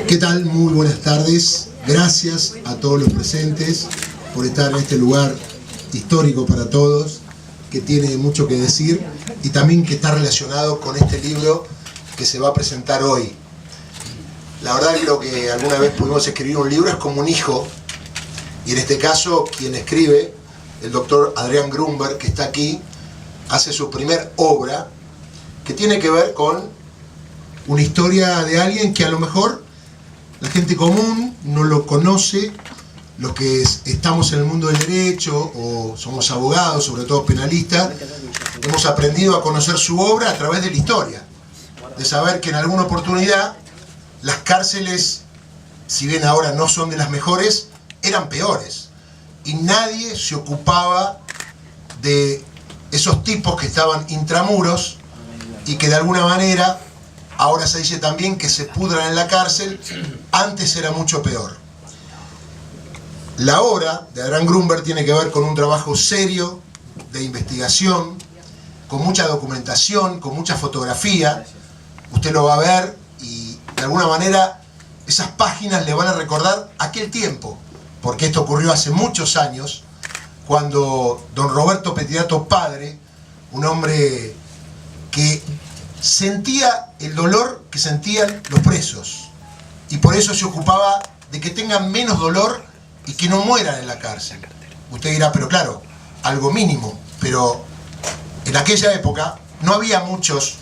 ¿Qué tal? Muy buenas tardes. Gracias a todos los presentes por estar en este lugar histórico para todos, que tiene mucho que decir y también que está relacionado con este libro que se va a presentar hoy. La verdad que lo que alguna vez pudimos escribir un libro es como un hijo, y en este caso quien escribe, el doctor Adrián Grunberg, que está aquí, hace su primer obra que tiene que ver con una historia de alguien que a lo mejor la gente común no lo conoce, los que estamos en el mundo del derecho o somos abogados, sobre todo penalistas, hemos aprendido a conocer su obra a través de la historia, de saber que en alguna oportunidad las cárceles, si bien ahora no son de las mejores, eran peores y nadie se ocupaba de esos tipos que estaban intramuros y que de alguna manera ahora se dice también que se pudran en la cárcel. Antes era mucho peor. La obra de Adrián Grunberg tiene que ver con un trabajo serio de investigación, con mucha documentación, con mucha fotografía. Usted lo va a ver y de alguna manera esas páginas le van a recordar aquel tiempo, porque esto ocurrió hace muchos años, cuando don Roberto Pettinato padre, un hombre que sentía el dolor que sentían los presos y por eso se ocupaba de que tengan menos dolor y que no mueran en la cárcel. Usted dirá, pero claro, algo mínimo, pero en aquella época no había muchos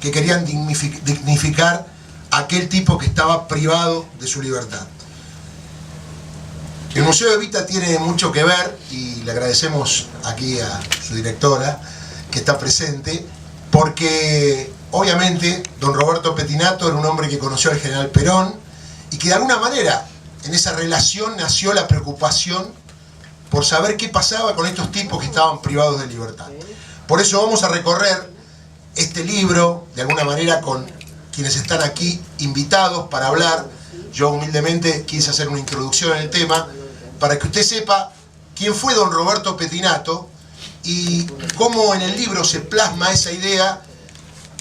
que querían dignificar a aquel tipo que estaba privado de su libertad. El Museo Evita tiene mucho que ver y le agradecemos aquí a su directora que está presente, porque obviamente don Roberto Pettinato era un hombre que conoció al general Perón y que de alguna manera en esa relación nació la preocupación por saber qué pasaba con estos tipos que estaban privados de libertad. Por eso vamos a recorrer este libro de alguna manera con quienes están aquí invitados para hablar. Yo humildemente quise hacer una introducción en el tema para que usted sepa quién fue don Roberto Pettinato y cómo en el libro se plasma esa idea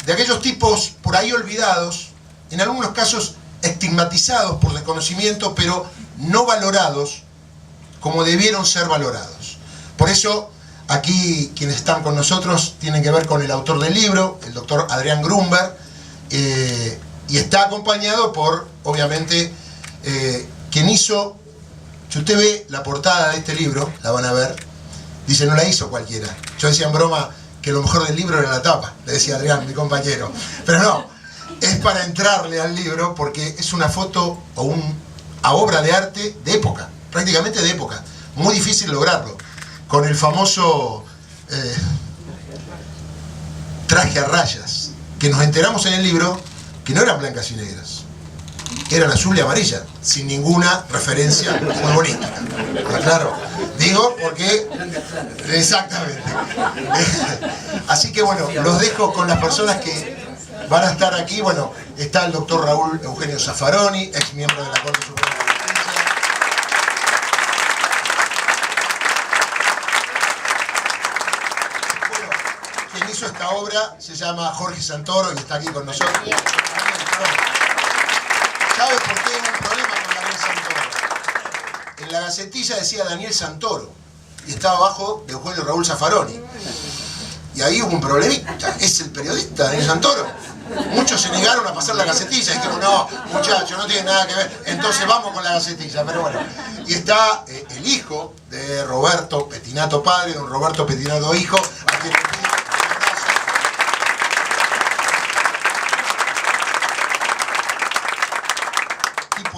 de aquellos tipos por ahí olvidados, en algunos casos estigmatizados por desconocimiento, pero no valorados como debieron ser valorados. Por eso aquí quienes están con nosotros tienen que ver con el autor del libro, el doctor Adrián Grunberg, y está acompañado por, obviamente, quien hizo, si usted ve la portada de este libro, la van a ver, dice, no la hizo cualquiera. Yo decía en broma que lo mejor del libro era la tapa, le decía Adrián, mi compañero. Pero no, es para entrarle al libro porque es una foto o una obra de arte de época, prácticamente de época. Muy difícil lograrlo. Con el famoso traje a rayas, que nos enteramos en el libro que no eran blancas y negras, eran azul y amarilla, sin ninguna referencia futbolística. Claro, digo porque... Exactamente. Así que bueno, los dejo con las personas que van a estar aquí. Bueno, está el doctor Raúl Eugenio Zaffaroni, ex miembro de la Corte Suprema de Justicia. Bueno, quien hizo esta obra se llama Jorge Santoro y está aquí con nosotros. ¿Sabe por qué hubo un problema con Daniel Santoro? En la Gacetilla decía Daniel Santoro y estaba abajo de Eugenio Raúl Zaffaroni. Y ahí hubo un problemita. Es el periodista Daniel Santoro. Muchos se negaron a pasar la Gacetilla y dijeron, no, muchachos, no tiene nada que ver, entonces vamos con la Gacetilla. Pero bueno, y está el hijo de Roberto Pettinato padre, don Roberto Pettinato hijo, a quien le pido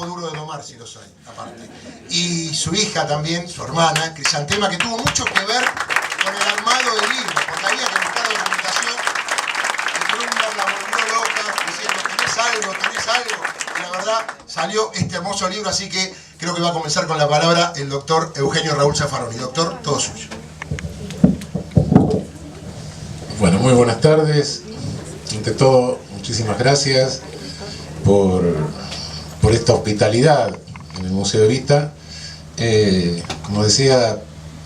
duro de domar si los hay, aparte. Y su hija también, su hermana, Crisantema, que tuvo mucho que ver con el armado del libro, porque había que buscar documentación, y Grunberg la volvió loca, diciendo, tenés algo, y la verdad salió este hermoso libro, así que creo que va a comenzar con la palabra el doctor Eugenio Raúl Zaffaroni. Doctor, todo suyo. Bueno, muy buenas tardes. Ante todo, muchísimas gracias por esta hospitalidad en el Museo Evita. Como decía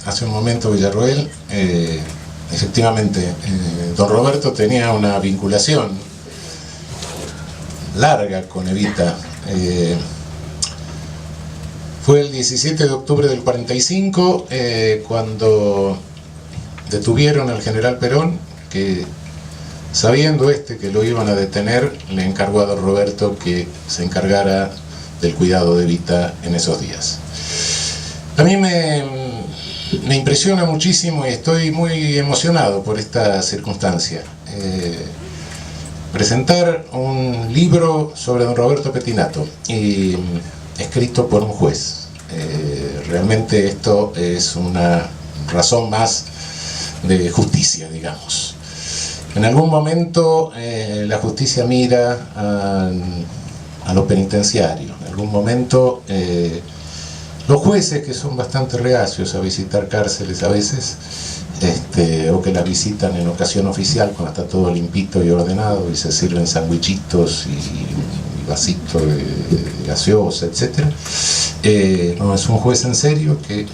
hace un momento Villarroel, efectivamente, don Roberto tenía una vinculación larga con Evita. Fue el 17 de octubre del 45 cuando detuvieron al general Perón, que sabiendo que lo iban a detener, le encargó a don Roberto que se encargara del cuidado de Evita en esos días. A mí me impresiona muchísimo y estoy muy emocionado por esta circunstancia. Presentar un libro sobre don Roberto Pettinato, y escrito por un juez. Realmente esto es una razón más de justicia, digamos. En algún momento la justicia mira a lo penitenciario. En algún momento los jueces, que son bastante reacios a visitar cárceles a veces, o que las visitan en ocasión oficial cuando está todo limpito y ordenado y se sirven sandwichitos y vasitos de gaseosa, etc. No, es un juez en serio que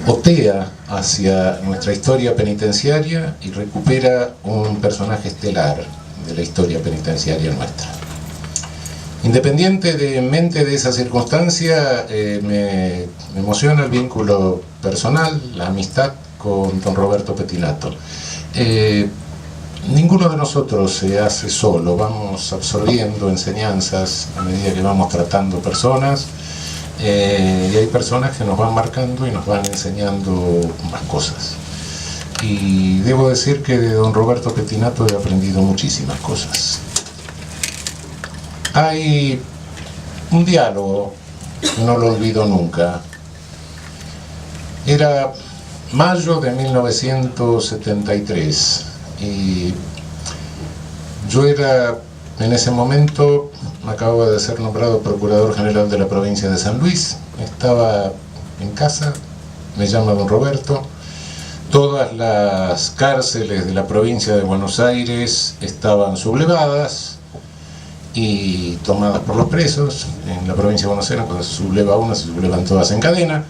otea hacia nuestra historia penitenciaria y recupera un personaje estelar de la historia penitenciaria nuestra. Independientemente de esa circunstancia, me emociona el vínculo personal, la amistad con don Roberto Pettinato. Ninguno de nosotros se hace solo, vamos absorbiendo enseñanzas a medida que vamos tratando personas, y hay personas que nos van marcando y nos van enseñando más cosas. Y debo decir que de don Roberto Pettinato he aprendido muchísimas cosas. Hay un diálogo que no lo olvido nunca. Era mayo de 1973 y yo era, en ese momento, acababa de ser nombrado Procurador General de la provincia de San Luis. Estaba en casa, me llama don Roberto. Todas las cárceles de la provincia de Buenos Aires estaban sublevadas y tomadas por los presos. En la provincia de Buenos Aires, cuando se subleva una, se sublevan todas en cadena.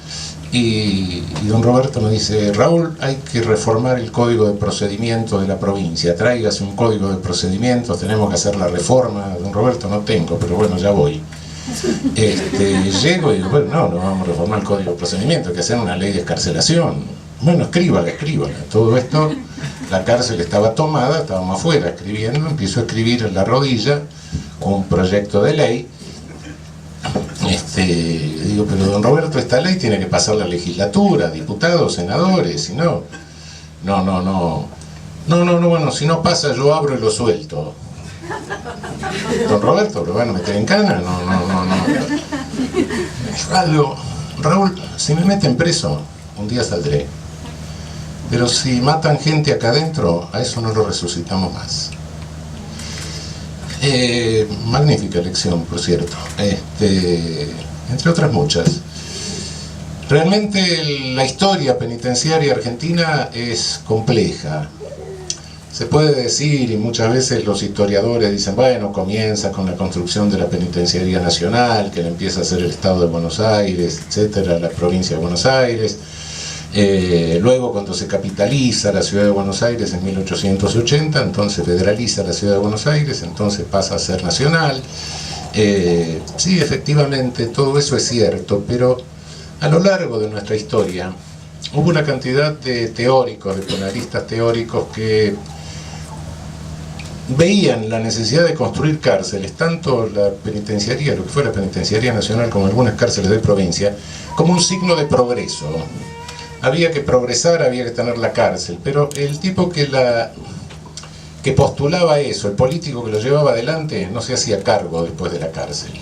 Y don Roberto me dice: Raúl, hay que reformar el código de procedimiento de la provincia, tráigase un código de procedimientos, tenemos que hacer la reforma. Don Roberto, no tengo, pero bueno, ya voy. Llego y digo: bueno, no vamos a reformar el código de procedimiento, hay que hacer una ley de excarcelación. Bueno, escríbala. Todo esto, la cárcel estaba tomada, estábamos afuera escribiendo, empiezo a escribir en la rodilla un proyecto de ley. Digo: pero don Roberto, esta ley tiene que pasar la legislatura, diputados, senadores, y no, bueno, si no pasa yo abro y lo suelto. Don Roberto, ¿lo van a meter en cana? No. Digo: Raúl, si me meten preso, un día saldré, pero si matan gente acá adentro, a eso no lo resucitamos más. Magnífica lección, por cierto, entre otras muchas. Realmente la historia penitenciaria argentina es compleja. Se puede decir, y muchas veces los historiadores dicen: bueno, comienza con la construcción de la Penitenciaría Nacional, que la empieza a hacer el Estado de Buenos Aires, etcétera, la provincia de Buenos Aires. Luego, cuando se capitaliza la ciudad de Buenos Aires en 1880, entonces federaliza la ciudad de Buenos Aires, entonces pasa a ser nacional. Sí, efectivamente, todo eso es cierto, pero a lo largo de nuestra historia hubo una cantidad de teóricos, de penalistas teóricos, que veían la necesidad de construir cárceles, tanto la penitenciaría, lo que fue la Penitenciaría Nacional, como algunas cárceles de provincia, como un signo de progreso. Había que progresar, había que tener la cárcel, pero el tipo que postulaba eso, el político que lo llevaba adelante, no se hacía cargo después de la cárcel.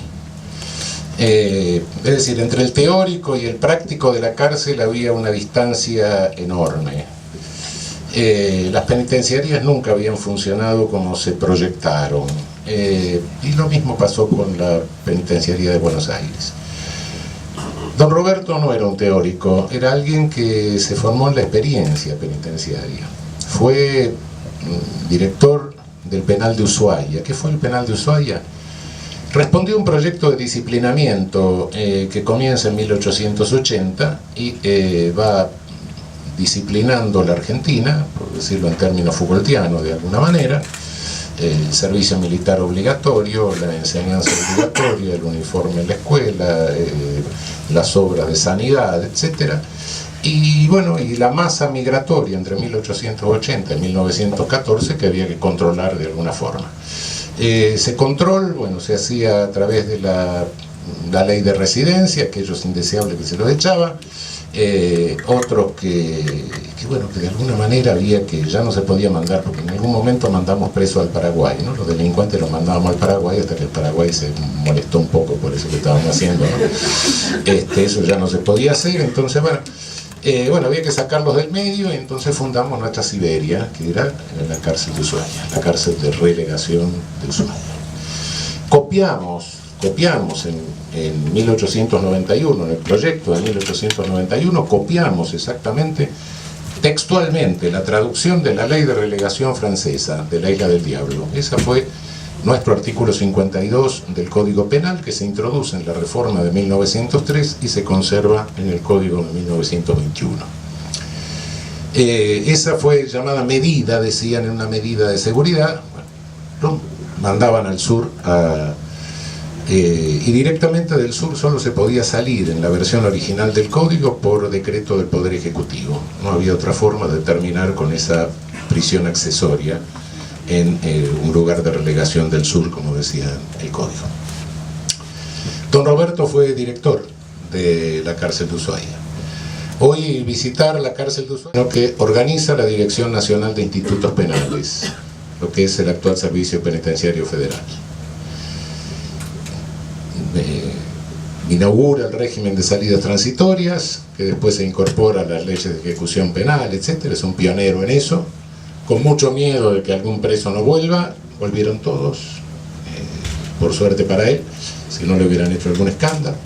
Es decir, entre el teórico y el práctico de la cárcel había una distancia enorme. Las penitenciarías nunca habían funcionado como se proyectaron, y lo mismo pasó con la Penitenciaría de Buenos Aires. Don Roberto no era un teórico, era alguien que se formó en la experiencia penitenciaria. Fue director del penal de Ushuaia. ¿Qué fue el penal de Ushuaia? Respondió a un proyecto de disciplinamiento que comienza en 1880 y va disciplinando la Argentina, por decirlo en términos Foucaultianos de alguna manera, el servicio militar obligatorio, la enseñanza obligatoria, el uniforme en la escuela, las obras de sanidad, etcétera. Y bueno, y la masa migratoria entre 1880 y 1914 que había que controlar de alguna forma. Ese control, bueno, se hacía a través de la ley de residencia, aquellos indeseables que se los echaba, otros que bueno, que de alguna manera había que ya no se podía mandar, porque en algún momento mandamos preso al Paraguay, ¿no? Los delincuentes los mandábamos al Paraguay hasta que el Paraguay se molestó un poco por eso que estábamos haciendo, ¿no? Eso ya no se podía hacer, entonces bueno, había que sacarlos del medio, y entonces fundamos nuestra Siberia, que era la cárcel de Ushuaia, la cárcel de relegación de Ushuaia. Copiamos en 1891, en el proyecto de 1891, copiamos exactamente, textualmente, la traducción de la ley de relegación francesa de la Isla del Diablo. Esa fue nuestro artículo 52 del Código Penal, que se introduce en la reforma de 1903 y se conserva en el Código de 1921. Esa fue llamada medida, decían, en una medida de seguridad. Bueno, mandaban al sur y directamente del sur solo se podía salir en la versión original del código por decreto del Poder Ejecutivo. No había otra forma de terminar con esa prisión accesoria en un lugar de relegación del sur, como decía el código. Don Roberto fue director de la cárcel de Ushuaia. Hoy visitar la cárcel de Ushuaia, que organiza la Dirección Nacional de Institutos Penales, lo que es el actual Servicio Penitenciario Federal. Inaugura el régimen de salidas transitorias, que después se incorpora a las leyes de ejecución penal, etc. Es un pionero en eso, con mucho miedo de que algún preso no vuelva. Volvieron todos, por suerte para él, si no le hubieran hecho algún escándalo.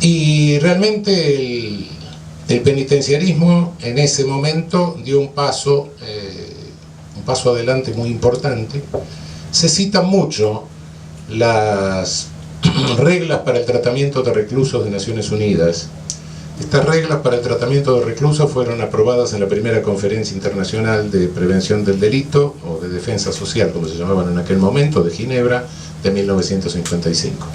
Y realmente el penitenciarismo en ese momento dio un paso adelante muy importante. Se citan mucho las reglas para el tratamiento de reclusos de Naciones Unidas. Estas reglas para el tratamiento de reclusos fueron aprobadas en la primera Conferencia Internacional de Prevención del Delito, o de Defensa Social, como se llamaban en aquel momento, de Ginebra, de 1955.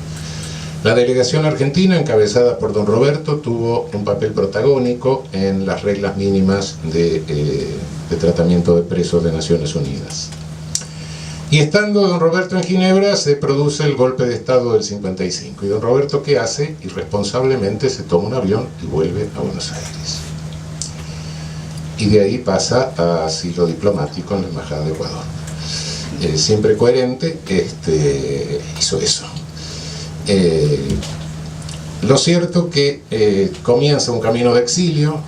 La delegación argentina, encabezada por don Roberto, tuvo un papel protagónico en las reglas mínimas de tratamiento de presos de Naciones Unidas. Y estando don Roberto en Ginebra, se produce el golpe de Estado del 55. ¿Y don Roberto qué hace? Irresponsablemente se toma un avión y vuelve a Buenos Aires. Y de ahí pasa a asilo diplomático en la Embajada de Ecuador. Siempre coherente, hizo eso. Lo cierto que comienza un camino de exilio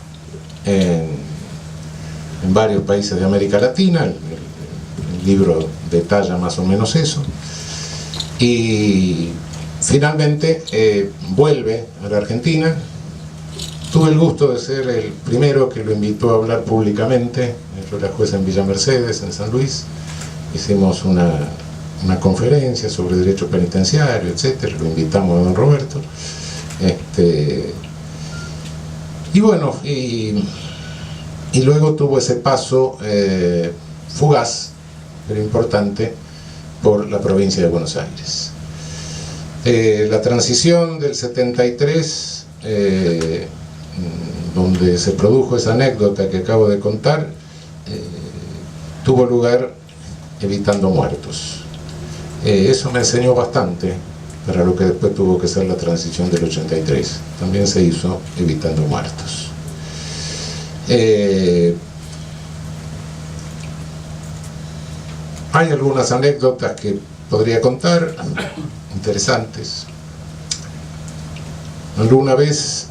en varios países de América Latina. El libro detalla más o menos eso, y finalmente vuelve a la Argentina. Tuve el gusto de ser el primero que lo invitó a hablar públicamente. Yo era juez en Villa Mercedes, en San Luis. Hicimos una conferencia sobre derecho penitenciario, etcétera. Lo invitamos a don Roberto. Y bueno, y luego tuvo ese paso fugaz, pero importante, por la provincia de Buenos Aires. La transición del 73, donde se produjo esa anécdota que acabo de contar, tuvo lugar evitando muertos. Eso me enseñó bastante para lo que después tuvo que ser la transición del 83. También se hizo evitando muertos. Hay algunas anécdotas que podría contar, interesantes. Alguna vez,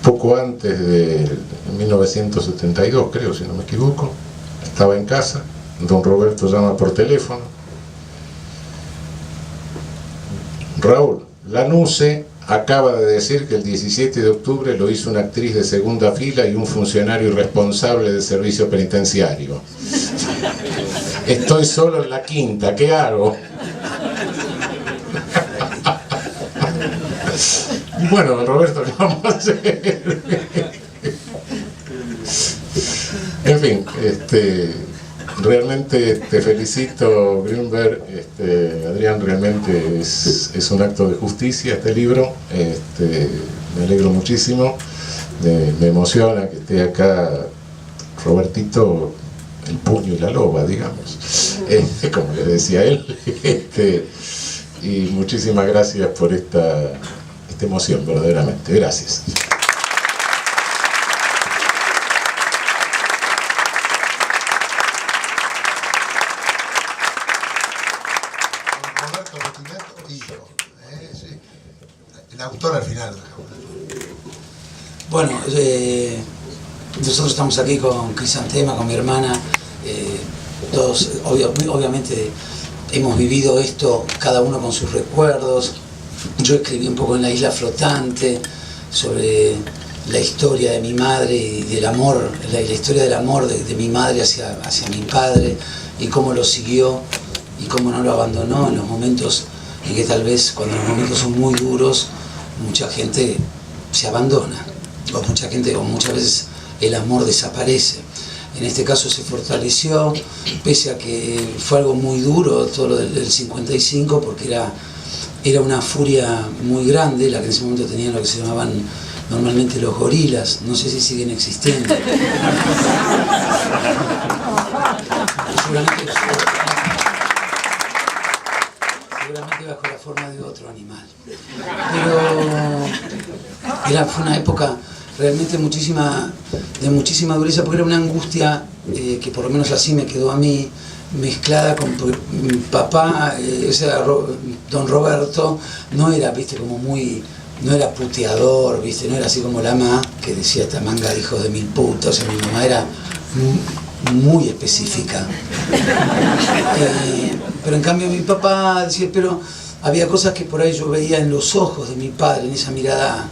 poco antes de 1972, creo, si no me equivoco, estaba en casa, don Roberto llama por teléfono: Raúl, Lanuse acaba de decir que el 17 de octubre lo hizo una actriz de segunda fila y un funcionario irresponsable del servicio penitenciario. Estoy solo en la quinta, ¿qué hago? Bueno, don Roberto, ¿qué vamos a hacer? En fin, realmente te felicito, Grünberg. Adrián, realmente es un acto de justicia este libro. Me alegro muchísimo, me emociona que esté acá Robertito, el puño y la loba, digamos, como le decía él. Y muchísimas gracias por esta emoción, verdaderamente. Gracias. El autor al final. Bueno, nosotros estamos aquí con Crisantema, con mi hermana. Todos, obviamente, hemos vivido esto, cada uno con sus recuerdos. Yo escribí un poco en La Isla Flotante sobre la historia de mi madre y del amor, la historia del amor de mi madre hacia mi padre, y cómo lo siguió y cómo no lo abandonó en los momentos en que tal vez, cuando los momentos son muy duros, mucha gente se abandona, o muchas veces el amor desaparece. En este caso se fortaleció, pese a que fue algo muy duro todo lo del 55, porque era una furia muy grande, la que en ese momento tenían lo que se llamaban normalmente los gorilas, no sé si siguen existiendo. Seguramente bajo la forma de otro animal. Pero fue una época realmente de muchísima dureza, porque era una angustia que por lo menos así me quedó a mí, mezclada con mi papá, don Roberto, no era, viste, como muy, no era puteador, viste, no era así como la mamá que decía esta manga de hijos de mil putas. O sea, mi mamá era muy específica. Pero en cambio mi papá decía, pero había cosas que por ahí yo veía en los ojos de mi padre, en esa mirada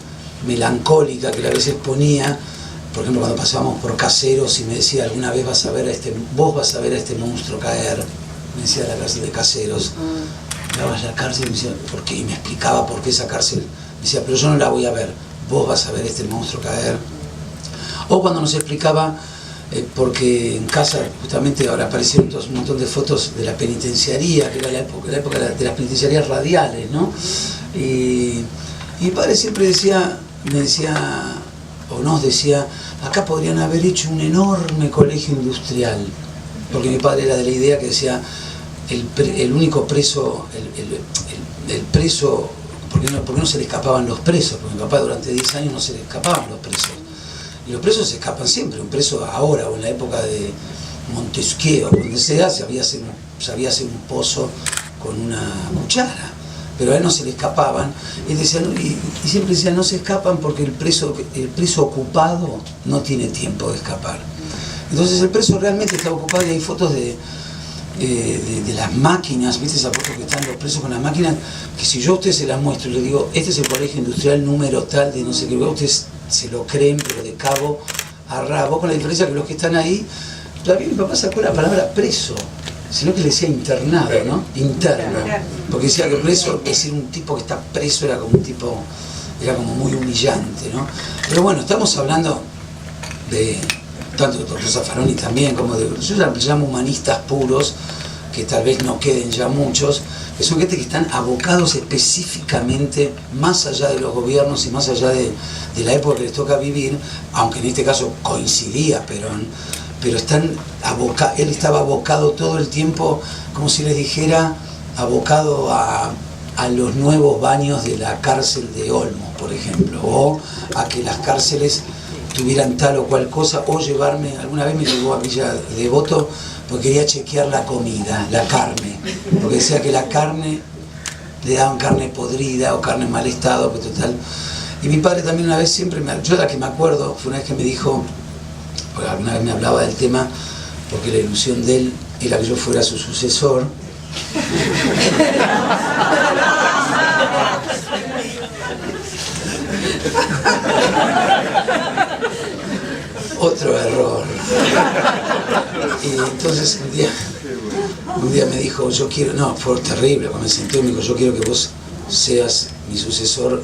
melancólica que a veces ponía. Por ejemplo, cuando pasábamos por Caseros y me decía, alguna vez vos vas a ver a este monstruo caer, me decía, la cárcel de Caseros. Me vas a la cárcel, y me decía, ¿por qué? Y me explicaba por qué esa cárcel. Me decía, pero yo no la voy a ver, vos vas a ver este monstruo caer. O cuando nos explicaba, porque en casa justamente ahora aparecieron un montón de fotos de la penitenciaría, que era la época de las penitenciarías radiales, ¿no? Y mi padre siempre me decía, o nos decía, acá podrían haber hecho un enorme colegio industrial, porque mi padre era de la idea que decía, el único preso, el preso, ¿por qué no se le escapaban los presos? Porque mi papá durante 10 años no se le escapaban los presos. Y los presos se escapan siempre. Un preso ahora, o en la época de Montesquieu, donde sea, sabía hacer un pozo con una cuchara. Pero a él no se le escapaban. Y siempre decían, no se escapan porque el preso ocupado no tiene tiempo de escapar. Entonces el preso realmente estaba ocupado, y hay fotos de las máquinas, ¿viste esa foto que están los presos con las máquinas? Que si yo a usted se las muestro y le digo, este es el colegio industrial número tal de no sé qué, ustedes se lo creen, pero de cabo a rabo, con la diferencia que los que están ahí, todavía mi papá sacó la palabra preso, sino que le decía internado, ¿no? Interno. Porque decía que preso, es decir, un tipo que está preso era como muy humillante, ¿no? Pero bueno, estamos hablando de tanto de Rosa Faroni también, como de, yo llamo humanistas puros, que tal vez no queden ya muchos, que son gente que están abocados específicamente, más allá de los gobiernos y más allá de la época que les toca vivir, aunque en este caso coincidía Perón, pero él estaba abocado todo el tiempo, como si les dijera, abocado a los nuevos baños de la cárcel de Olmos, por ejemplo, o a que las cárceles tuvieran tal o cual cosa, o llevarme, alguna vez me llevó a Villa Devoto porque quería chequear la comida, la carne, porque decía que la carne, le daban carne podrida o carne en mal estado, pero total. Y mi padre también una vez yo la que me acuerdo, fue una vez que me dijo, porque alguna vez me hablaba del tema, porque la ilusión de él era que yo fuera su sucesor. Otro error. Y entonces un día me dijo, yo quiero, no, fue terrible, cuando me senté me dijo, yo quiero que vos seas mi sucesor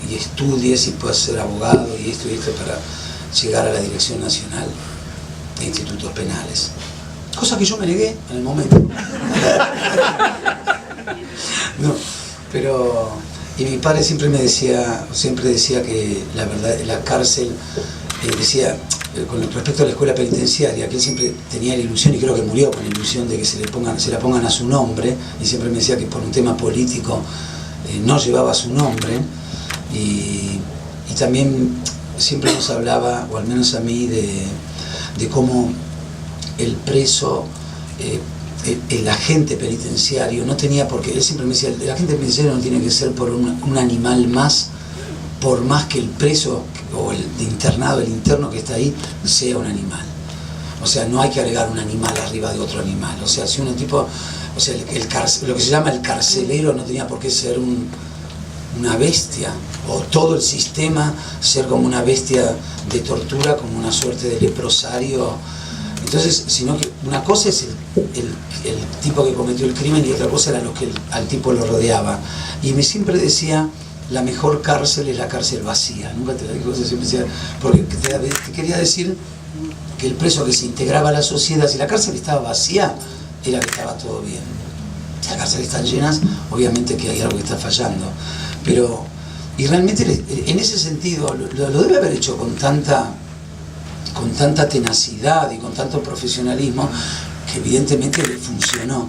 y estudies y puedas ser abogado y esto para llegar a la Dirección Nacional de Institutos Penales. cosa que yo me negué en el momento. No, pero... Y mi padre siempre decía que la verdad, la cárcel, decía, con respecto a la escuela penitenciaria, que él siempre tenía la ilusión, y creo que murió con la ilusión de que se la pongan a su nombre, y siempre me decía que por un tema político no llevaba su nombre, y también siempre nos hablaba, o al menos a mí, de cómo el preso, el agente penitenciario no tenía por qué, él siempre me decía, el agente penitenciario no tiene que ser por un animal más, por más que el preso o el internado, el interno que está ahí, sea un animal. O sea, no hay que agregar un animal arriba de otro animal. O sea, si un tipo, o sea, lo que se llama el carcelero no tenía por qué ser una bestia, o todo el sistema ser como una bestia de tortura, como una suerte de leprosario. Entonces, sino que una cosa es el tipo que cometió el crimen y otra cosa era lo que al tipo lo rodeaba. Y me siempre decía, la mejor cárcel es la cárcel vacía. Nunca te la digo, siempre decía, porque te quería decir que el preso que se integraba a la sociedad, si la cárcel estaba vacía, era que estaba todo bien. Si las cárceles están llenas, obviamente que hay algo que está fallando. Pero, y realmente en ese sentido, lo debe haber hecho con tanta tenacidad y con tanto profesionalismo, que evidentemente le funcionó.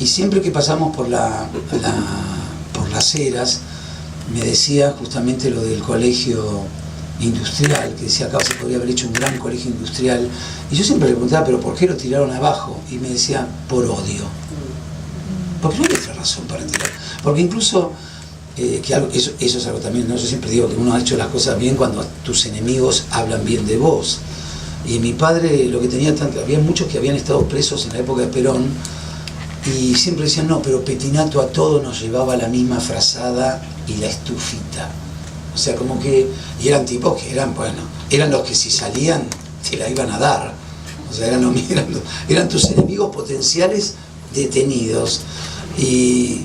Y siempre que pasamos por las Heras, me decía justamente lo del colegio industrial, que decía acá se podría haber hecho un gran colegio industrial, y yo siempre le preguntaba, pero ¿por qué lo tiraron abajo? Y me decía, por odio. Porque no hay otra razón para tirar. Porque incluso, eso es algo también, ¿no? Yo siempre digo que uno ha hecho las cosas bien cuando tus enemigos hablan bien de vos. Y mi padre, lo que tenía había muchos que habían estado presos en la época de Perón, y siempre decían, no, pero Petinato a todo nos llevaba la misma frazada y la estufita. O sea, como que, y eran tipos que eran los que si salían te la iban a dar. O sea, eran tus enemigos potenciales detenidos. Y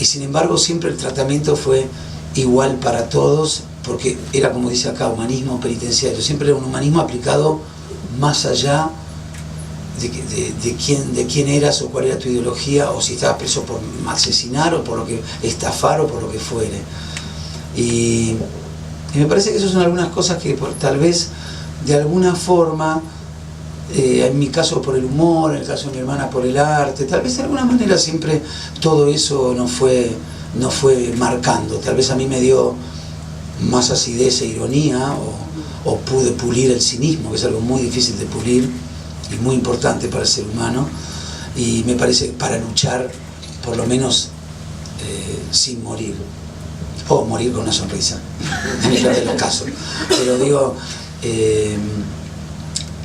sin embargo siempre el tratamiento fue igual para todos, porque era, como dice acá, humanismo penitenciario. Siempre era un humanismo aplicado más allá de quién eras o cuál era tu ideología, o si estabas preso por asesinar o por lo que estafar o por lo que fuere. Y me parece que esas son algunas cosas que tal vez de alguna forma, en mi caso por el humor, en el caso de mi hermana por el arte, tal vez de alguna manera siempre todo eso nos fue marcando. Tal vez a mí me dio más acidez e ironía, o pude pulir el cinismo, que es algo muy difícil de pulir y muy importante para el ser humano, y me parece para luchar por lo menos sin morir, o morir con una sonrisa, en el peor de los casos. Pero digo,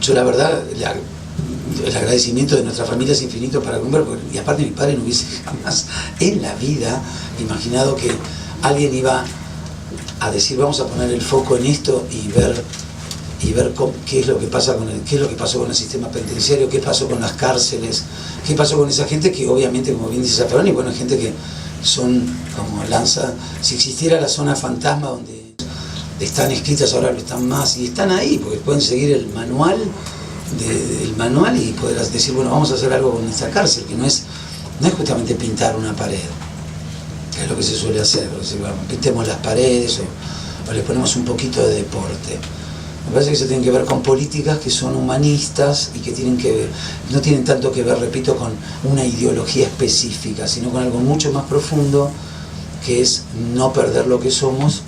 yo la verdad, el agradecimiento de nuestra familia es infinito para Humberto, y aparte mi padre no hubiese jamás en la vida imaginado que alguien iba a decir, vamos a poner el foco en esto y ver qué es lo que pasa qué es lo que pasó con el sistema penitenciario, qué pasó con las cárceles, qué pasó con esa gente que obviamente, como bien dice Zaffaroni, bueno, gente que son como si existiera la zona fantasma donde están escritas, ahora no están más, y están ahí, porque pueden seguir el manual y poder decir, bueno, vamos a hacer algo con esta cárcel, que no es justamente pintar una pared, que es lo que se suele hacer, bueno, pintemos las paredes o le ponemos un poquito de deporte. Me parece que se tienen que ver con políticas que son humanistas y que no tienen tanto que ver, repito, con una ideología específica, sino con algo mucho más profundo, que es no perder lo que somos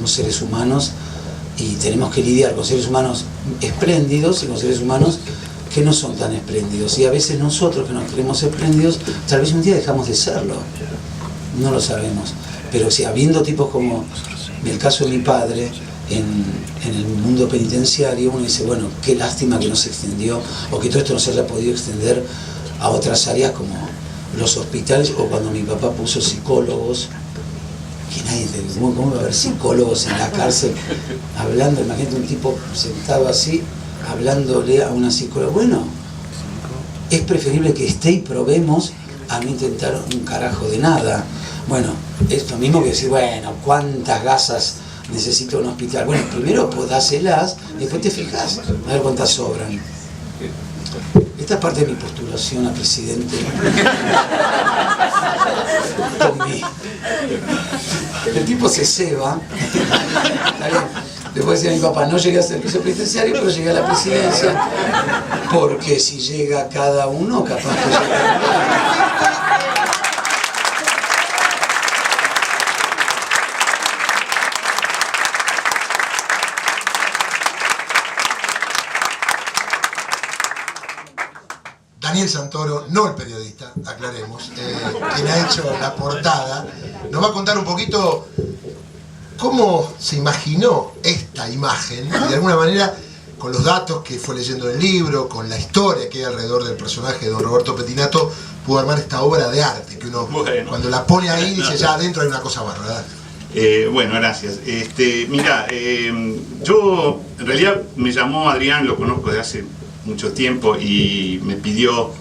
seres humanos, y tenemos que lidiar con seres humanos espléndidos y con seres humanos que no son tan espléndidos. Y a veces nosotros, que nos creemos espléndidos, tal vez un día dejamos de serlo. No lo sabemos. Pero si habiendo tipos como, en el caso de mi padre, en el mundo penitenciario, uno dice, bueno, qué lástima que no se extendió, o que todo esto no se haya podido extender a otras áreas como los hospitales, o cuando mi papá puso psicólogos, que nadie te, ¿cómo va a haber psicólogos en la cárcel hablando? Imagínate un tipo sentado así, hablándole a una psicóloga. Bueno, es preferible que esté y probemos a no intentar un carajo de nada. Bueno, es lo mismo que decir, bueno, ¿cuántas gasas necesita un hospital? Bueno, primero dáselas, después te fijas a ver cuántas sobran. Esta es parte de mi postulación a presidente. El tipo se ceba. Está bien. Después decía mi papá, no llegué a ser vicepresidenciario, pero llegué a la presidencia. Porque si llega cada uno, capaz que llega. Daniel Santoro, no el periodista, aclaremos, quien ha hecho la portada, nos va a contar un poquito cómo se imaginó esta imagen, y de alguna manera, con los datos que fue leyendo en el libro, con la historia que hay alrededor del personaje de don Roberto Pettinato, pudo armar esta obra de arte, que uno cuando la pone ahí dice, ya adentro hay una cosa bárbara. Bueno, gracias. Mira, yo en realidad me llamó Adrián, lo conozco desde hace mucho tiempo y me pidió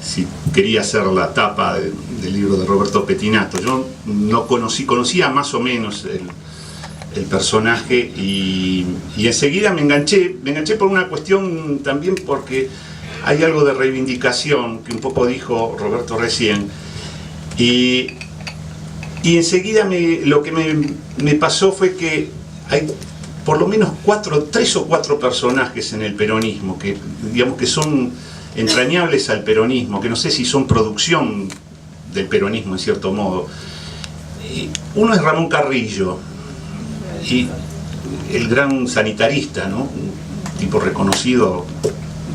si quería hacer la tapa del libro de Roberto Pettinato. Yo no conocía más o menos el personaje y enseguida me enganché por una cuestión también porque hay algo de reivindicación que un poco dijo Roberto recién y enseguida lo que me pasó fue que hay por lo menos 3 o 4 personajes en el peronismo que digamos que son entrañables al peronismo, que no sé si son producción del peronismo en cierto modo. Uno es Ramón Carrillo, y el gran sanitarista, ¿no? Un tipo reconocido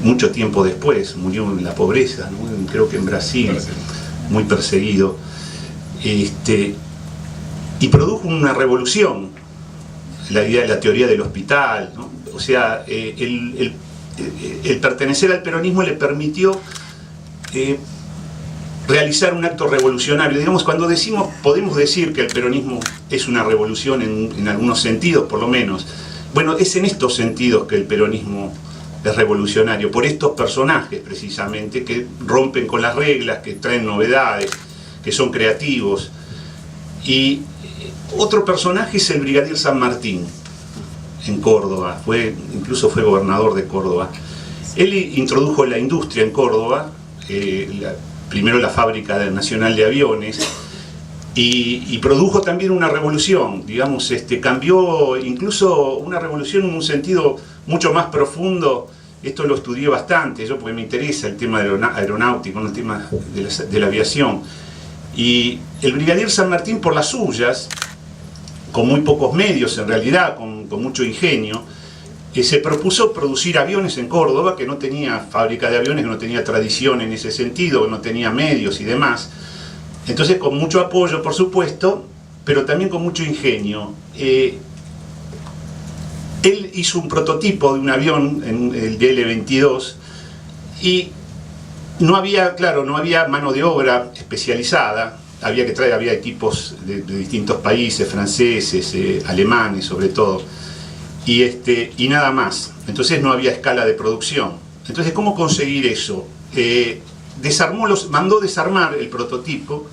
mucho tiempo después, murió en la pobreza, ¿no? Creo que en Brasil, muy perseguido. Y produjo una revolución, la idea de la teoría del hospital, ¿no? O sea, el pertenecer al peronismo le permitió realizar un acto revolucionario. Digamos, cuando podemos decir que el peronismo es una revolución en algunos sentidos, por lo menos. Bueno, es en estos sentidos que el peronismo es revolucionario, por estos personajes precisamente, que rompen con las reglas, que traen novedades, que son creativos. Y otro personaje es el brigadier San Martín, en Córdoba, incluso fue gobernador de Córdoba. Él introdujo la industria en Córdoba, primero la fábrica nacional de aviones, y produjo también una revolución, digamos, cambió incluso una revolución en un sentido mucho más profundo. Esto lo estudié bastante, yo porque me interesa el tema aeronáutico, el tema de la aviación. Y el brigadier San Martín, por las suyas, con muy pocos medios en realidad, con mucho ingenio, se propuso producir aviones en Córdoba, que no tenía fábrica de aviones, que no tenía tradición en ese sentido, que no tenía medios y demás. Entonces, con mucho apoyo, por supuesto, pero también con mucho ingenio. Él hizo un prototipo de un avión, el DL-22, y no había mano de obra especializada, había equipos de distintos países, franceses, alemanes sobre todo, y nada más. Entonces no había escala de producción. Entonces, ¿cómo conseguir eso? Mandó desarmar el prototipo,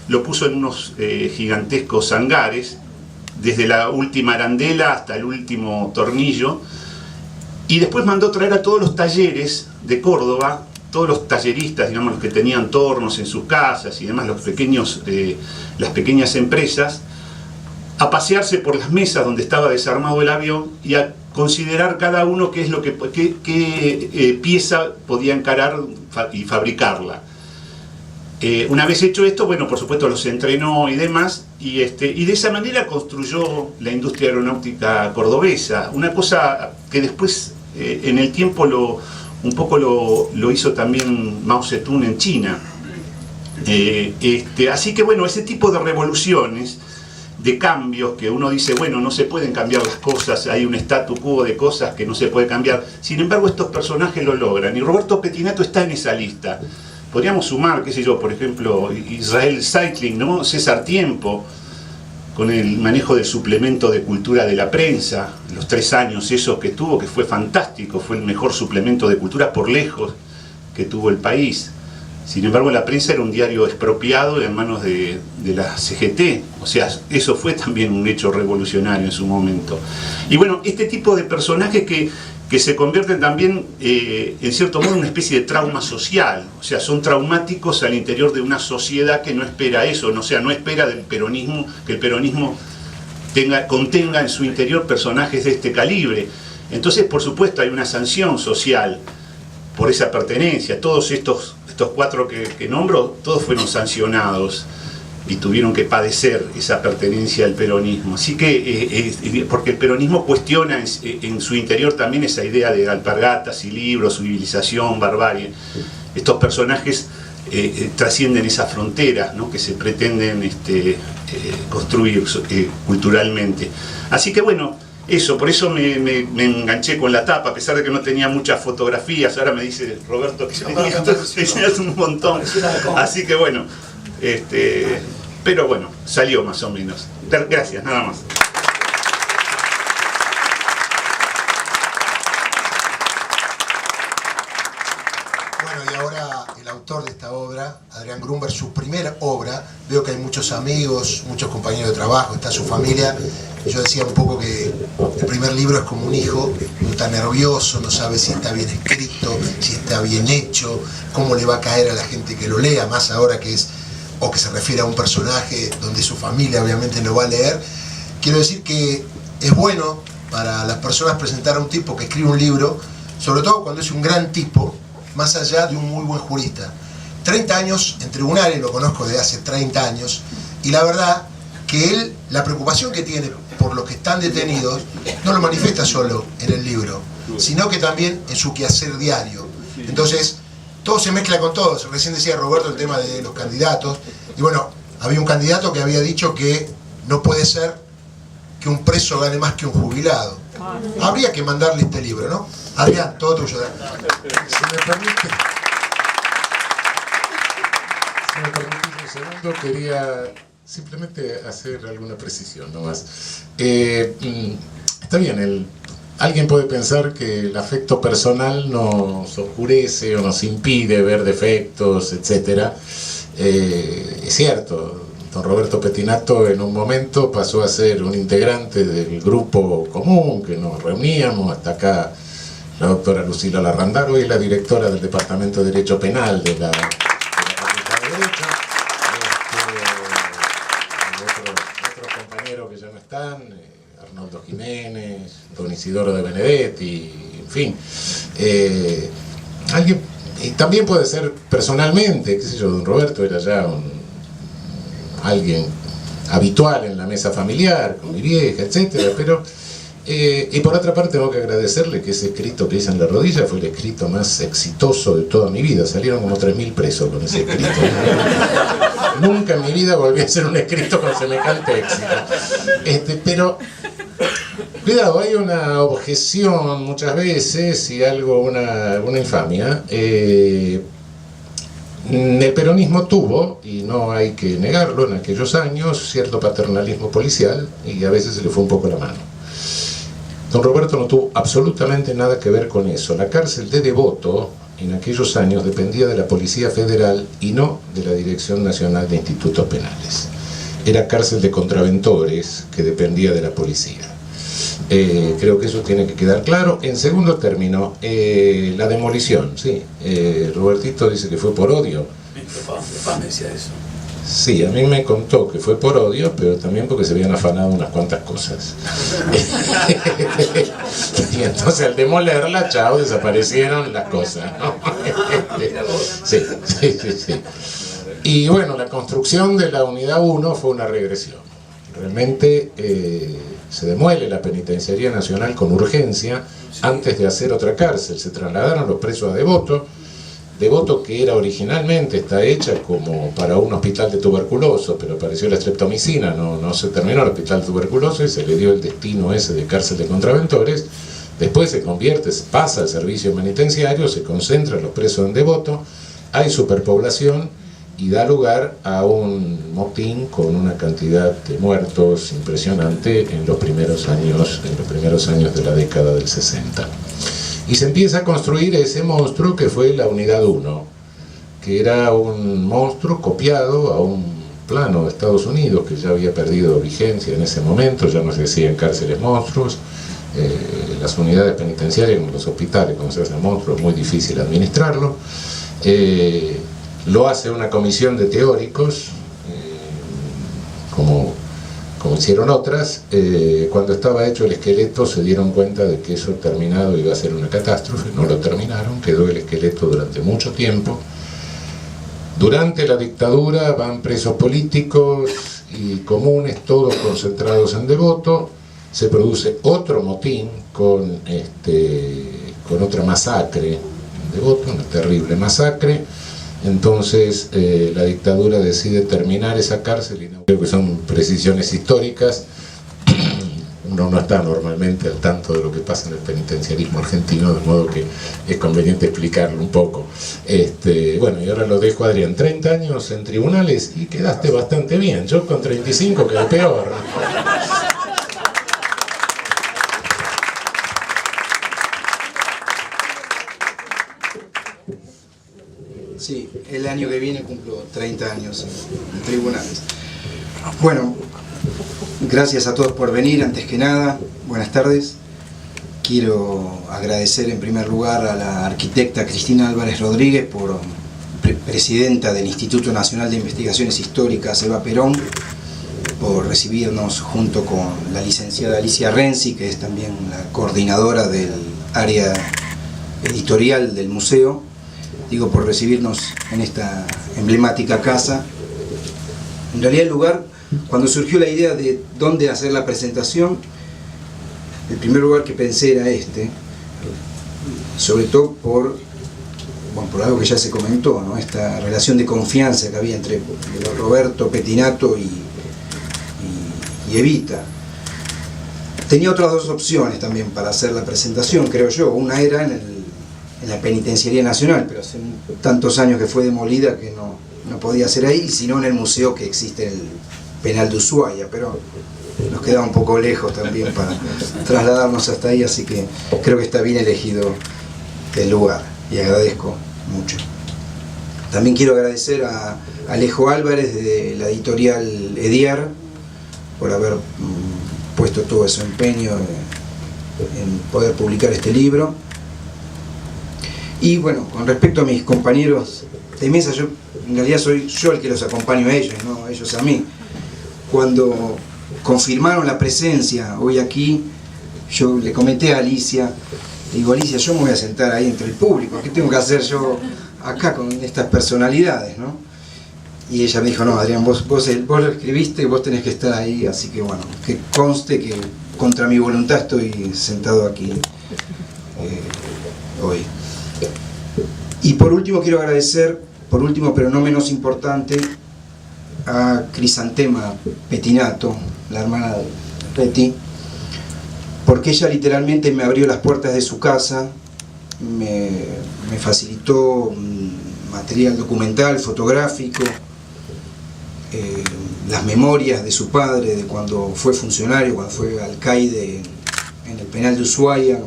lo puso en unos gigantescos hangares, desde la última arandela hasta el último tornillo, y después mandó traer a todos los talleres de Córdoba, todos los talleristas, digamos, los que tenían tornos en sus casas y demás, las pequeñas empresas, a pasearse por las mesas donde estaba desarmado el avión y a considerar cada uno qué pieza podía encarar y fabricarla. Una vez hecho esto, bueno, por supuesto los entrenó y demás, y de esa manera construyó la industria aeronáutica cordobesa, una cosa que después en el tiempo un poco lo hizo también Mao Zedong en China. Así que bueno, ese tipo de revoluciones, de cambios que uno dice, bueno, no se pueden cambiar las cosas, hay un statu quo de cosas que no se puede cambiar. Sin embargo, estos personajes lo logran, y Roberto Pettinato está en esa lista. Podríamos sumar, qué sé yo, por ejemplo, Israel Zeitlin, ¿no? César Tiempo, con el manejo del suplemento de cultura de la prensa, los 3 años esos que tuvo, que fue fantástico, fue el mejor suplemento de cultura por lejos que tuvo el país. Sin embargo, la prensa era un diario expropiado en manos de la CGT, o sea, eso fue también un hecho revolucionario en su momento. Y bueno, este tipo de personajes que que se convierten también, en cierto modo, en una especie de trauma social. O sea, son traumáticos al interior de una sociedad que no espera eso, o sea, no espera del peronismo, que el peronismo contenga en su interior personajes de este calibre. Entonces, por supuesto, hay una sanción social por esa pertenencia. Todos estos cuatro que nombro, todos fueron sancionados y tuvieron que padecer esa pertenencia al peronismo. Así que, porque el peronismo cuestiona en su interior también esa idea de alpargatas y libros, civilización, barbarie. Estos personajes trascienden esas fronteras, ¿no?, que se pretenden construir culturalmente. Así que bueno, eso, por eso me enganché con la tapa, a pesar de que no tenía muchas fotografías. Ahora me dice Roberto que tenías un montón. Así que bueno, pero bueno, salió más o menos. Gracias, nada más. Bueno, y ahora el autor de esta obra, Adrián Grunberg, su primera obra. Veo que hay muchos amigos, muchos compañeros de trabajo, está su familia. Yo decía un poco que el primer libro es como un hijo, no está nervioso, no sabe si está bien escrito, si está bien hecho, cómo le va a caer a la gente que lo lea, más ahora que es, o que se refiere a un personaje donde su familia obviamente lo va a leer. Quiero decir que es bueno para las personas presentar a un tipo que escribe un libro, sobre todo cuando es un gran tipo, más allá de un muy buen jurista. 30 años en tribunales, lo conozco desde hace 30 años, y la verdad que él, la preocupación que tiene por los que están detenidos, no lo manifiesta solo en el libro, sino que también en su quehacer diario. Entonces, todo se mezcla con todo. Recién decía Roberto el tema de los candidatos, y bueno, había un candidato que había dicho que no puede ser que un preso gane más que un jubilado. Habría que mandarle este libro, ¿no? Adrián, todo tuyo. Si me permite un segundo, quería simplemente hacer alguna precisión nomás. Está bien, alguien puede pensar que el afecto personal nos oscurece o nos impide ver defectos, etc. Es cierto, don Roberto Pettinato en un momento pasó a ser un integrante del grupo común que nos reuníamos, hasta acá la doctora Lucila Larrandaro, y la directora del Departamento de Derecho Penal de la Facultad de Derecho. Otros compañeros que ya no están, Arnoldo Jiménez, don Isidoro de Benedetti, en fin. Alguien, y también puede ser personalmente, qué sé yo, don Roberto era ya alguien habitual en la mesa familiar, con mi vieja, etcétera, pero y por otra parte tengo que agradecerle que ese escrito que hice en la rodilla fue el escrito más exitoso de toda mi vida. Salieron como 3.000 presos con ese escrito. Nunca en mi vida volví a hacer un escrito con semejante éxito. Pero cuidado, hay una objeción muchas veces y algo, una infamia. El peronismo tuvo, y no hay que negarlo, en aquellos años cierto paternalismo policial, y a veces se le fue un poco la mano. Don Roberto no tuvo absolutamente nada que ver con eso. La cárcel de Devoto en aquellos años dependía de la Policía Federal y no de la Dirección Nacional de Institutos Penales. Era cárcel de contraventores que dependía de la policía. Creo que eso tiene que quedar claro. En segundo término, la demolición, sí. Robertito dice que fue por odio. Mi papá me decía eso. Sí, a mí me contó que fue por odio, pero también porque se habían afanado unas cuantas cosas. Y entonces al demolerla, chao, desaparecieron las cosas, ¿no? Sí. Y bueno, la construcción de la Unidad 1 fue una regresión. Realmente se demuele la Penitenciaría Nacional con urgencia antes de hacer otra cárcel. Se trasladaron los presos a Devoto, que era originalmente, está hecha como para un hospital de tuberculosos, pero apareció la streptomicina, no se terminó el hospital de tuberculosos y se le dio el destino ese de cárcel de contraventores. Después se convierte, pasa al servicio penitenciario, se concentran los presos en Devoto, hay superpoblación y da lugar a un motín con una cantidad de muertos impresionante en los primeros años de la década del 60. Y se empieza a construir ese monstruo que fue la Unidad 1, que era un monstruo copiado a un plano de Estados Unidos que ya había perdido vigencia en ese momento, ya no se decían cárceles monstruos, las unidades penitenciarias, como los hospitales, como se hace en monstruos, es muy difícil administrarlo. Lo hace una comisión de teóricos, como hicieron otras. Cuando estaba hecho el esqueleto se dieron cuenta de que eso terminado iba a ser una catástrofe, no lo terminaron, quedó el esqueleto durante mucho tiempo. Durante la dictadura van presos políticos y comunes, todos concentrados en Devoto. Se produce otro motín con otra masacre en Devoto, una terrible masacre. Entonces la dictadura decide terminar esa cárcel, y no creo que son precisiones históricas. Uno no está normalmente al tanto de lo que pasa en el penitenciarismo argentino, de modo que es conveniente explicarlo un poco. Bueno, y ahora lo dejo a Adrián. 30 años en tribunales y quedaste bastante bien. Yo con 35 quedé peor. Sí, el año que viene cumplo 30 años en tribunales. Bueno, gracias a todos por venir, antes que nada, buenas tardes. Quiero agradecer en primer lugar a la arquitecta Cristina Álvarez Rodríguez, presidenta del Instituto Nacional de Investigaciones Históricas Eva Perón, por recibirnos junto con la licenciada Alicia Renzi, que es también la coordinadora del área editorial del museo. Digo, por recibirnos en esta emblemática casa. En realidad el lugar, cuando surgió la idea de dónde hacer la presentación, el primer lugar que pensé era sobre todo por algo que ya se comentó, ¿no? Esta relación de confianza que había entre Roberto Pettinato y Evita. Tenía otras dos opciones también para hacer la presentación, creo yo. Una era en la Penitenciaría Nacional, pero hace tantos años que fue demolida que no podía ser ahí, sino en el museo que existe en el penal de Ushuaia, pero nos queda un poco lejos también para trasladarnos hasta ahí, así que creo que está bien elegido el lugar y agradezco mucho. También quiero agradecer a Alejo Álvarez de la editorial Ediar por haber puesto todo su empeño en poder publicar este libro. Y bueno, con respecto a mis compañeros de mesa, yo en realidad soy yo el que los acompaño a ellos, no ellos a mí. Cuando confirmaron la presencia hoy aquí, yo le comenté a Alicia, le digo, Alicia, yo me voy a sentar ahí entre el público, ¿qué tengo que hacer yo acá con estas personalidades, ¿no? Y ella me dijo, no, Adrián, vos lo escribiste y vos tenés que estar ahí, así que bueno, que conste que contra mi voluntad estoy sentado aquí hoy. Y por último quiero agradecer, por último pero no menos importante, a Crisantema Pettinato, la hermana de Peti, porque ella literalmente me abrió las puertas de su casa, me facilitó material documental, fotográfico, las memorias de su padre, de cuando fue funcionario, cuando fue alcaide en el penal de Ushuaia.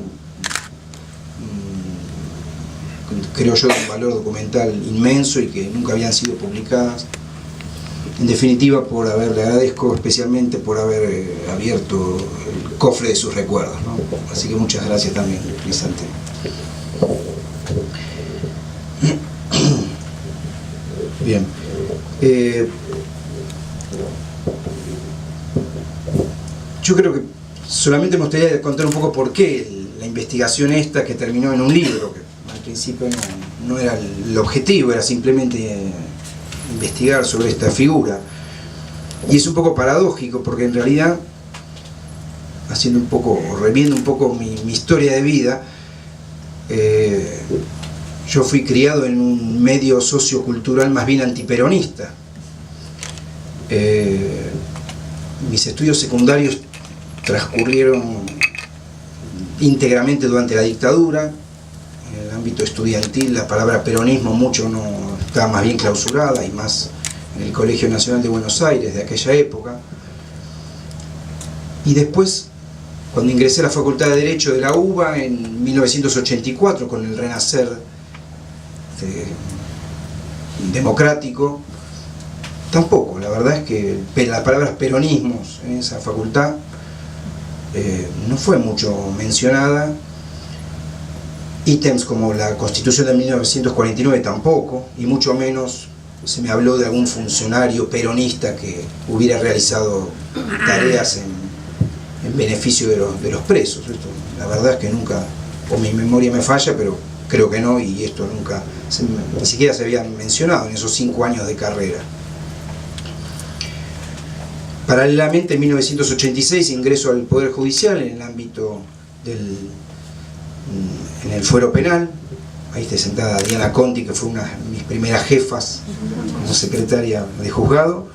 Creo yo un valor documental inmenso y que nunca habían sido publicadas. En definitiva, le agradezco especialmente por haber abierto el cofre de sus recuerdos, ¿no? Así que muchas gracias también, Crisante. Bien. Yo creo que solamente me gustaría contar un poco por qué la investigación esta, que terminó en un libro, que al principio no era el objetivo, era simplemente investigar sobre esta figura. Y es un poco paradójico, porque en realidad, reviendo un poco mi historia de vida, yo fui criado en un medio sociocultural más bien antiperonista. Mis estudios secundarios transcurrieron íntegramente durante la dictadura. En el ámbito estudiantil la palabra peronismo mucho no estaba, más bien clausurada, y más en el Colegio Nacional de Buenos Aires de aquella época. Y después, cuando ingresé a la Facultad de Derecho de la UBA en 1984, con el renacer democrático, tampoco, la verdad es que las palabras peronismos en esa facultad no fue mucho mencionada. Ítems como la Constitución de 1949 tampoco, y mucho menos se me habló de algún funcionario peronista que hubiera realizado tareas en beneficio de los presos. Esto, la verdad es que nunca, o mi memoria me falla, pero creo que no, y esto nunca, ni siquiera se había mencionado en esos 5 años de carrera. Paralelamente, en 1986 ingreso al Poder Judicial en el ámbito en el fuero penal. Ahí está sentada Diana Conti, que fue una de mis primeras jefas como secretaria de juzgado,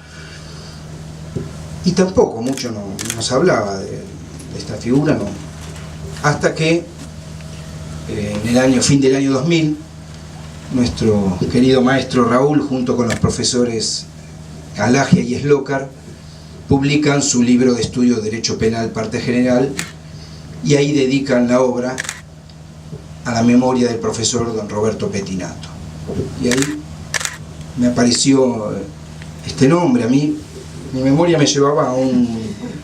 y tampoco mucho nos hablaba de esta figura, no. Hasta que en el fin del año 2000, nuestro querido maestro Raúl, junto con los profesores Alagia y Slokar, publican su libro de estudio de Derecho Penal, parte general, y ahí dedican la obra a la memoria del profesor don Roberto Pettinato. Y ahí me apareció este nombre. A mí, mi memoria me llevaba a un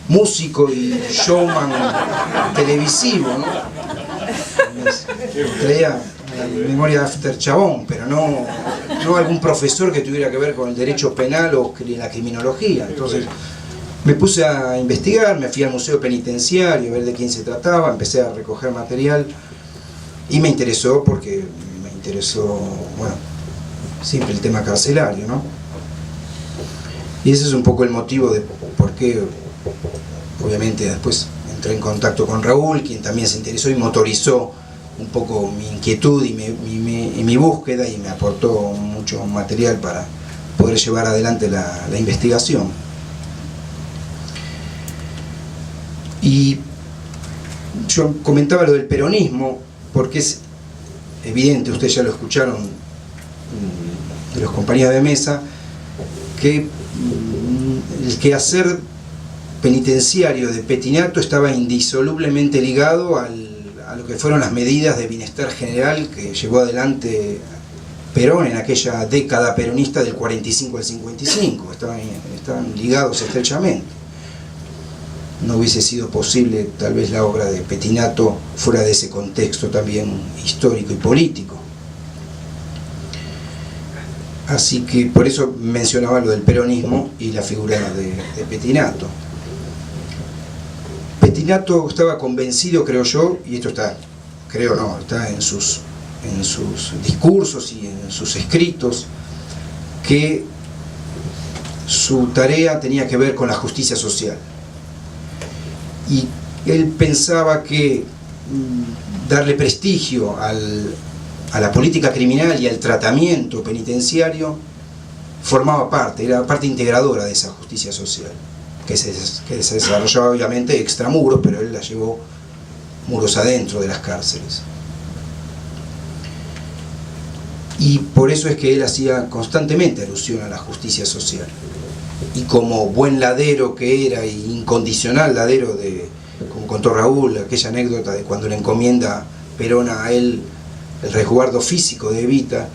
músico y showman televisivo, ¿no? Traía la memoria de After Chabón, pero no algún profesor que tuviera que ver con el derecho penal o la criminología. Entonces me puse a investigar, me fui al Museo Penitenciario a ver de quién se trataba, empecé a recoger material y me interesó porque me interesó, bueno, siempre el tema carcelario, ¿no? Y ese es un poco el motivo de por qué, obviamente, después entré en contacto con Raúl, quien también se interesó y motorizó un poco mi inquietud y mi búsqueda, y me aportó mucho material para poder llevar adelante la investigación. Y yo comentaba lo del peronismo porque es evidente, ustedes ya lo escucharon de los compañeros de mesa, que el quehacer penitenciario de Pettinato estaba indisolublemente ligado a lo que fueron las medidas de bienestar general que llevó adelante Perón en aquella década peronista del 45 al 55, estaban ligados estrechamente. No hubiese sido posible tal vez la obra de Pettinato fuera de ese contexto también histórico y político. Así que por eso mencionaba lo del peronismo y la figura de Pettinato. Pettinato estaba convencido, creo yo, y esto está en sus discursos y en sus escritos, que su tarea tenía que ver con la justicia social. Y él pensaba que darle prestigio a la política criminal y al tratamiento penitenciario formaba parte, era parte integradora de esa justicia social, que se desarrollaba obviamente extramuros, pero él la llevó muros adentro de las cárceles. Y por eso es que él hacía constantemente alusión a la justicia social. Y como buen ladero que era, y incondicional ladero como contó Raúl, aquella anécdota de cuando le encomienda Perón a él el resguardo físico de Evita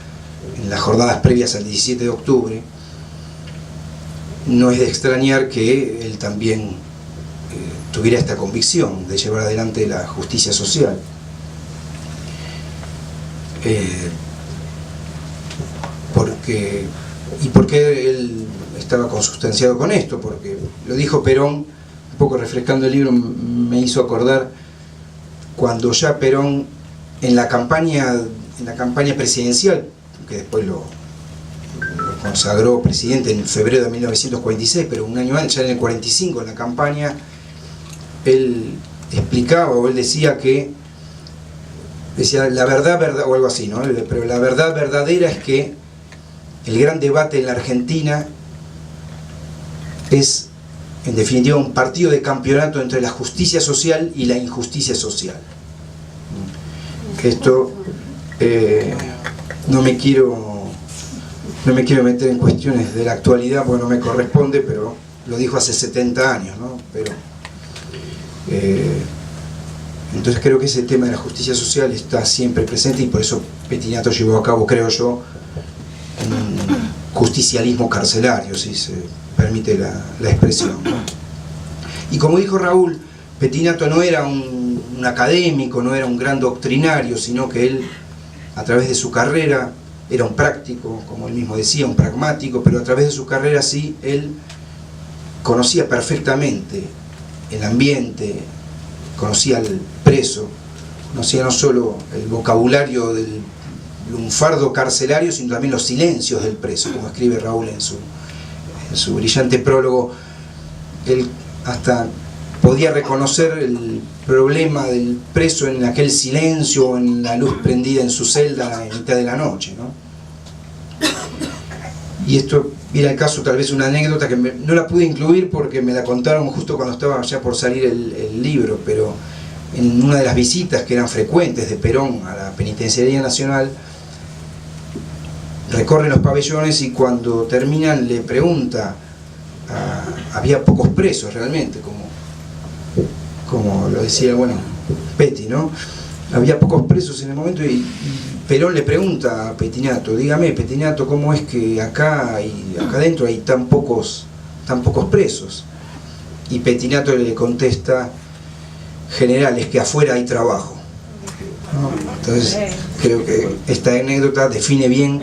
en las jornadas previas al 17 de octubre, no es de extrañar que él también tuviera esta convicción de llevar adelante la justicia social. ¿Por qué él estaba consustanciado con esto? Porque lo dijo Perón, un poco refrescando el libro, me hizo acordar cuando ya Perón en la campaña presidencial, que después lo consagró presidente en febrero de 1946, pero un año antes, ya en el 45, en la campaña, él explicaba, o él decía la verdad, o algo así, ¿no? Pero la verdad verdadera es que el gran debate en la Argentina es, en definitiva, un partido de campeonato entre la justicia social y la injusticia social. Esto no me quiero meter en cuestiones de la actualidad porque no me corresponde, pero lo dijo hace 70 años, ¿no? Pero entonces creo que ese tema de la justicia social está siempre presente, y por eso Pettinato llevó a cabo, creo yo, un justicialismo carcelario, si se permite la expresión, ¿no? Y como dijo Raúl, Pettinato no era un académico, no era un gran doctrinario, sino que él, a través de su carrera, era un práctico, como él mismo decía, un pragmático, pero a través de su carrera sí, él conocía perfectamente el ambiente, conocía al preso, conocía no solo el vocabulario del lunfardo carcelario, sino también los silencios del preso, como escribe Raúl en su brillante prólogo. Él hasta podía reconocer el problema del preso en aquel silencio, en la luz prendida en su celda en mitad de la noche, ¿no? Y esto era el caso, tal vez una anécdota que no la pude incluir porque me la contaron justo cuando estaba ya por salir el libro, pero en una de las visitas que eran frecuentes de Perón a la Penitenciaría Nacional, recorren los pabellones y cuando terminan le pregunta, había pocos presos realmente, como lo decía, bueno, Petti, ¿no? Había pocos presos en el momento y Perón le pregunta a Pettinato, dígame, Pettinato, ¿cómo es que acá adentro hay tan pocos presos? Y Pettinato le contesta, general, es que afuera hay trabajo, ¿no? Entonces creo que esta anécdota define bien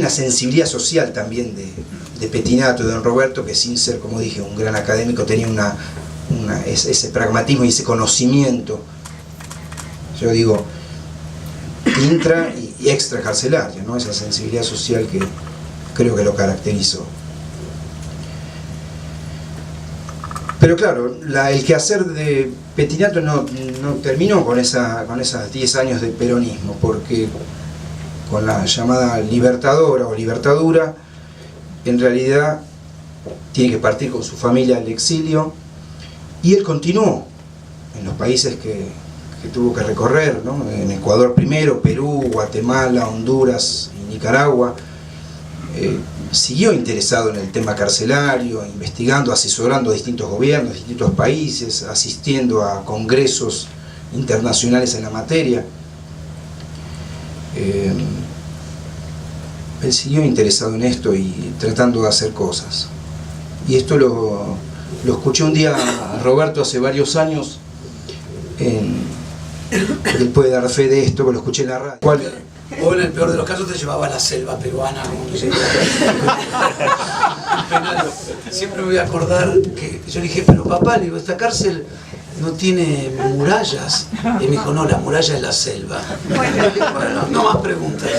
la sensibilidad social también de Pettinato, de don Roberto, que sin ser, como dije, un gran académico, tenía ese pragmatismo y ese conocimiento, yo digo, intra y extracarcelario, ¿no? Esa sensibilidad social que creo que lo caracterizó. Pero claro, el quehacer de Pettinato no terminó con esas 10 años de peronismo, porque con la llamada libertadora o libertadura, en realidad tiene que partir con su familia al exilio, y él continuó en los países que tuvo que recorrer, ¿no? En Ecuador primero, Perú, Guatemala, Honduras y Nicaragua. Siguió interesado en el tema carcelario, investigando, asesorando a distintos gobiernos, distintos países, asistiendo a congresos internacionales en la materia. Él siguió interesado en esto y tratando de hacer cosas. Y esto lo escuché un día a Roberto hace varios años, él puede dar fe de esto, que lo escuché en la radio. O en el peor de los casos te llevaba a la selva peruana. Siempre me voy a acordar que yo le dije, pero papá, le digo, esta cárcel no tiene murallas. Y me dijo, no, la muralla es la selva. Bueno, no más preguntas.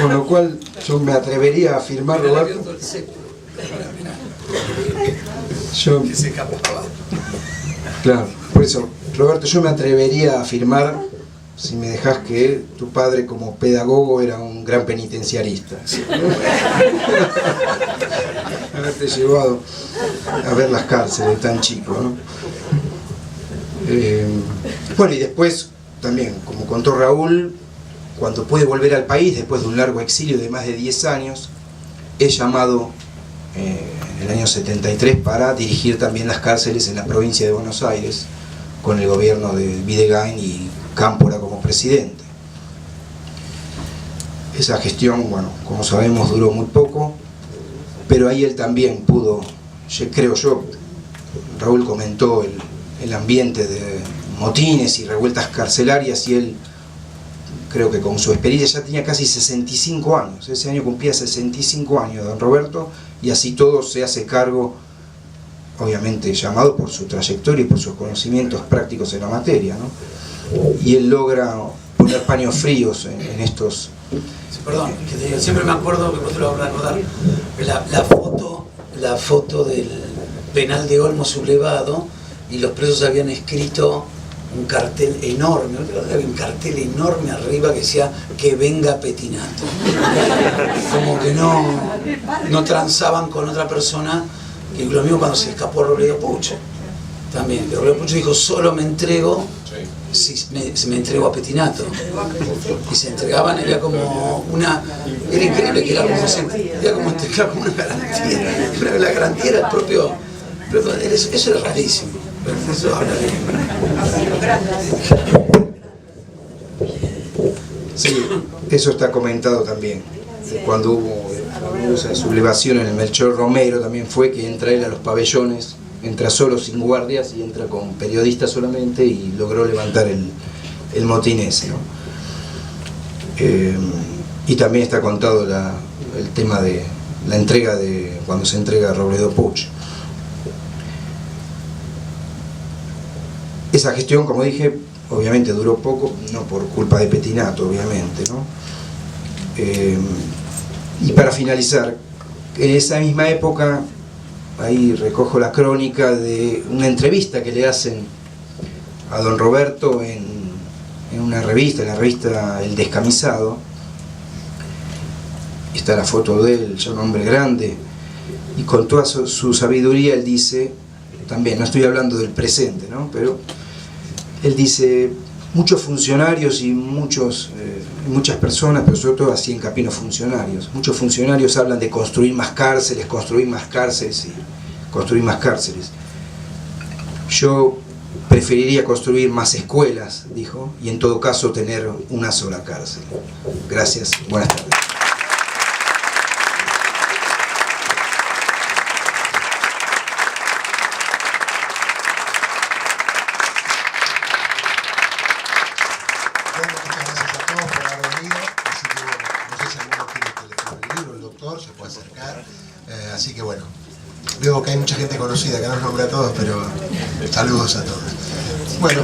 Con lo cual yo me atrevería a afirmar, Roberto, que se escapaba. Claro, por eso, Roberto, yo me atrevería a afirmar, si me dejas, que tu padre como pedagogo era un gran penitenciarista. Haberte llevado a ver las cárceles tan chico, ¿no? Bueno, y después también, como contó Raúl, cuando puede volver al país después de un largo exilio de más de 10 años, es llamado en el año 73 para dirigir también las cárceles en la provincia de Buenos Aires, con el gobierno de Videgain y Cámpora como presidente. Esa gestión, bueno, como sabemos, duró muy poco, pero ahí él también pudo, creo yo, Raúl comentó el ambiente de motines y revueltas carcelarias, y él, creo que con su experiencia, ya tenía casi 65 años, ese año cumplía 65 años don Roberto, y así todo se hace cargo, obviamente llamado por su trayectoria y por sus conocimientos prácticos en la materia, ¿no? Y él logra poner paños fríos en estos... Perdón, que te digo, siempre me acuerdo, que vos te lo vas a recordar, la foto del penal de Olmo sublevado, y los presos habían escrito un cartel enorme, había un cartel enorme arriba que decía que venga Pettinato. Como que no transaban con otra persona, y lo mismo cuando se escapó Robledo Puch. También, que Robledo Puch dijo, solo me entrego si me entrego a Pettinato. Y se entregaban, era como era increíble que era como entregar como una garantía. La garantía era el propio, eso era rarísimo. Eso hablaré. Sí, eso está comentado también, cuando hubo esa sublevación en el Melchor Romero también fue que entra él a los pabellones, entra solo sin guardias y entra con periodistas solamente y logró levantar el motín ese, ¿no? Y también está contado el tema de la entrega de cuando se entrega a Robledo Puch. Esa gestión, como dije, obviamente duró poco, no por culpa de Pettinato, obviamente, ¿no? Y para finalizar, en esa misma época, ahí recojo la crónica de una entrevista que le hacen a don Roberto en una revista, en la revista El Descamisado. Está la foto de él, ya un hombre grande, y con toda su sabiduría él dice, también, no estoy hablando del presente, ¿no? Pero él dice, muchos funcionarios y muchas personas, pero sobre todo así hincapié en los funcionarios, muchos funcionarios hablan de construir más cárceles y construir más cárceles. Yo preferiría construir más escuelas, dijo, y en todo caso tener una sola cárcel. Gracias, buenas tardes. Se puede acercar, así que bueno, veo que hay mucha gente conocida que no nos nombra a todos, pero saludos a todos. Bueno,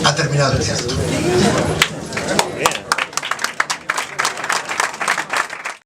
ha terminado el teatro.